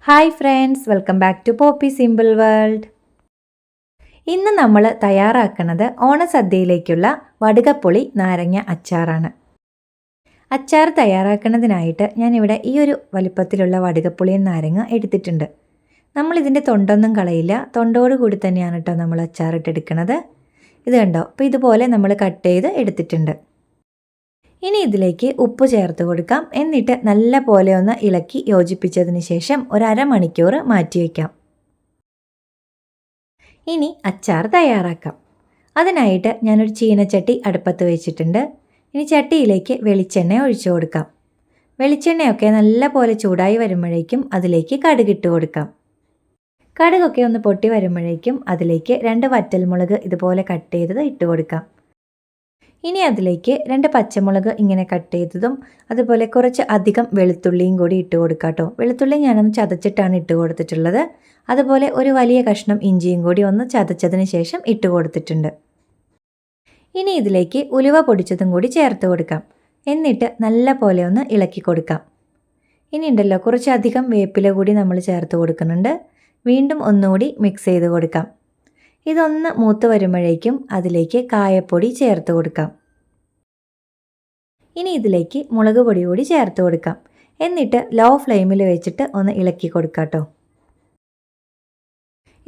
Hi friends, welcome back to Poppy simple world. ഇന്ന് നമ്മൾ തയ്യാറാക്കുന്നത് ഓണസദ്യയിലേക്കുള്ള വടുകപ്പുളി നാരങ്ങ അച്ചാറാണ്. അച്ചാർ തയ്യാറാക്കുന്നതിനായിട്ട് ഞാനിവിടെ ഈ ഒരു വലിപ്പത്തിലുള്ള വടുകപ്പുളിയും നാരങ്ങ എടുത്തിട്ടുണ്ട്. നമ്മളിതിൻ്റെ തൊണ്ടൊന്നും കളയില്ല, തൊണ്ടോട് കൂടി തന്നെയാണ് കേട്ടോ നമ്മൾ അച്ചാറിട്ടെടുക്കുന്നത്. ഇത് കണ്ടോ, അപ്പോൾ ഇതുപോലെ നമ്മൾ കട്ട് ചെയ്ത് എടുത്തിട്ടുണ്ട്. ഇനി ഇതിലേക്ക് ഉപ്പ് ചേർത്ത് കൊടുക്കാം. എന്നിട്ട് നല്ല പോലെ ഒന്ന് ഇളക്കി യോജിപ്പിച്ചതിന് ശേഷം ഒരു അരമണിക്കൂർ മാറ്റി വയ്ക്കാം. ഇനി അച്ചാർ തയ്യാറാക്കാം. അതിനായിട്ട് ഞാനൊരു ചീനച്ചട്ടി അടുപ്പത്ത് വെച്ചിട്ടുണ്ട്. ഇനി ചട്ടിയിലേക്ക് വെളിച്ചെണ്ണ ഒഴിച്ചു കൊടുക്കാം. വെളിച്ചെണ്ണയൊക്കെ നല്ല പോലെ ചൂടായി വരുമ്പോഴേക്കും അതിലേക്ക് കടുകിട്ട് കൊടുക്കാം. കടുകൊക്കെ ഒന്ന് പൊട്ടി വരുമ്പോഴേക്കും അതിലേക്ക് 2 വറ്റൽമുളക് ഇതുപോലെ കട്ട് ചെയ്തത് ഇട്ട് കൊടുക്കാം. ഇനി അതിലേക്ക് 2 പച്ചമുളക് ഇങ്ങനെ കട്ട് ചെയ്തതും അതുപോലെ കുറച്ച് അധികം വെളുത്തുള്ളിയും കൂടി ഇട്ട് കൊടുക്കാം കേട്ടോ. വെളുത്തുള്ളി ഞാനൊന്ന് ചതച്ചിട്ടാണ് ഇട്ട് കൊടുത്തിട്ടുള്ളത്. അതുപോലെ ഒരു വലിയ കഷ്ണം ഇഞ്ചിയും കൂടി ഒന്ന് ചതച്ചതിന് ശേഷം ഇട്ട് കൊടുത്തിട്ടുണ്ട്. ഇനി ഇതിലേക്ക് ഉലുവ പൊടിച്ചതും കൂടി ചേർത്ത് കൊടുക്കാം. എന്നിട്ട് നല്ല പോലെ ഒന്ന് ഇളക്കി കൊടുക്കാം. ഇനി ഉണ്ടല്ലോ, കുറച്ചധികം വേപ്പില കൂടി നമ്മൾ ചേർത്ത് കൊടുക്കുന്നുണ്ട്. വീണ്ടും ഒന്നുകൂടി മിക്സ് ചെയ്ത് കൊടുക്കാം. ഇതൊന്ന് മൂത്ത് വരുമ്പോഴേക്കും അതിലേക്ക് കായപ്പൊടി ചേർത്ത് കൊടുക്കാം. ഇനി ഇതിലേക്ക് മുളക് പൊടി കൂടി ചേർത്ത് കൊടുക്കാം. എന്നിട്ട് ലോ ഫ്ലെയിമിൽ വെച്ചിട്ട് ഒന്ന് ഇളക്കി കൊടുക്കാം കേട്ടോ.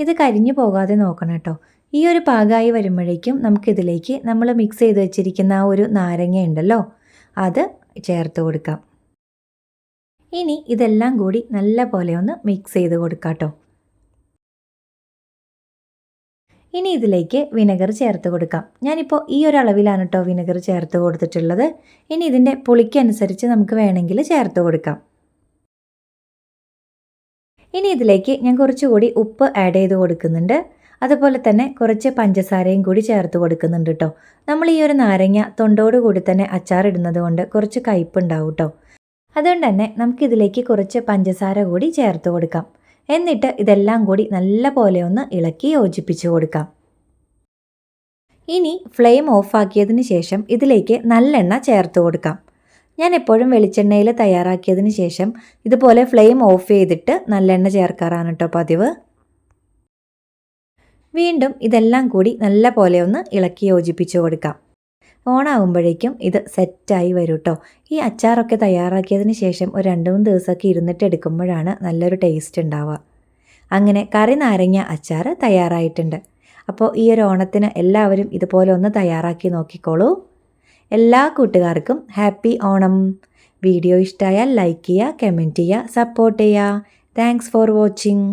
ഇത് കരിഞ്ഞു പോകാതെ നോക്കണം കേട്ടോ. ഈ ഒരു പാകമായി വരുമ്പോഴേക്കും നമുക്കിതിലേക്ക് നമ്മൾ മിക്സ് ചെയ്ത് വെച്ചിരിക്കുന്ന ആ ഒരു നാരങ്ങ ഉണ്ടല്ലോ, അത് ചേർത്ത് കൊടുക്കാം. ഇനി ഇതെല്ലാം കൂടി നല്ല പോലെ ഒന്ന് മിക്സ് ചെയ്ത് കൊടുക്കാം കേട്ടോ. ഇനി ഇതിലേക്ക് വിനെഗർ ചേർത്ത് കൊടുക്കാം. ഞാനിപ്പോൾ ഈ ഒരു അളവിലാണ് കേട്ടോ വിനെഗർ ചേർത്ത് കൊടുത്തിട്ടുള്ളത്. ഇനി ഇതിൻ്റെ പുളിക്കനുസരിച്ച് നമുക്ക് വേണമെങ്കിൽ ചേർത്ത് കൊടുക്കാം. ഇനി ഇതിലേക്ക് ഞാൻ കുറച്ചുകൂടി ഉപ്പ് ആഡ് ചെയ്ത് കൊടുക്കുന്നുണ്ട്. അതുപോലെ തന്നെ കുറച്ച് പഞ്ചസാരയും കൂടി ചേർത്ത് കൊടുക്കുന്നുണ്ട് കേട്ടോ. നമ്മൾ ഈ ഒരു നാരങ്ങ തൊണ്ടോട് കൂടി തന്നെ അച്ചാറിടുന്നത് കൊണ്ട് കുറച്ച് കയ്പുണ്ടാവും കേട്ടോ. അതുകൊണ്ട് തന്നെ നമുക്കിതിലേക്ക് കുറച്ച് പഞ്ചസാര കൂടി ചേർത്ത് കൊടുക്കാം. എന്നിട്ട് ഇതെല്ലാം കൂടി നല്ല പോലെ ഒന്ന് ഇളക്കി യോജിപ്പിച്ച് കൊടുക്കാം. ഇനി ഫ്ലെയിം ഓഫാക്കിയതിന് ശേഷം ഇതിലേക്ക് നല്ലെണ്ണ ചേർത്ത് കൊടുക്കാം. ഞാൻ എപ്പോഴും വെളിച്ചെണ്ണയിൽ തയ്യാറാക്കിയതിന് ശേഷം ഇതുപോലെ ഫ്ലെയിം ഓഫ് ചെയ്തിട്ട് നല്ലെണ്ണ ചേർക്കാറാണ് കേട്ടോ പതിവ്. വീണ്ടും ഇതെല്ലാം കൂടി നല്ല പോലെ ഒന്ന് ഇളക്കി യോജിപ്പിച്ച് കൊടുക്കാം. ഓണാകുമ്പോഴേക്കും ഇത് സെറ്റായി വരും കേട്ടോ. ഈ അച്ചാറൊക്കെ തയ്യാറാക്കിയതിന് ശേഷം ഒരു 2-3 ദിവസമൊക്കെ ഇരുന്നിട്ട് എടുക്കുമ്പോഴാണ് നല്ലൊരു ടേസ്റ്റ് ഉണ്ടാവുക. അങ്ങനെ കറി നാരങ്ങ അച്ചാർ തയ്യാറായിട്ടുണ്ട്. അപ്പോൾ ഈ ഒരു ഓണത്തിന് എല്ലാവരും ഇതുപോലെ ഒന്ന് തയ്യാറാക്കി നോക്കിക്കോളൂ. എല്ലാ കൂട്ടുകാർക്കും ഹാപ്പി ഓണം. വീഡിയോ ഇഷ്ടമായാൽ ലൈക്ക് ചെയ്യുക, കമൻറ്റ് ചെയ്യുക, സപ്പോർട്ട് ചെയ്യുക. Thanks for watching.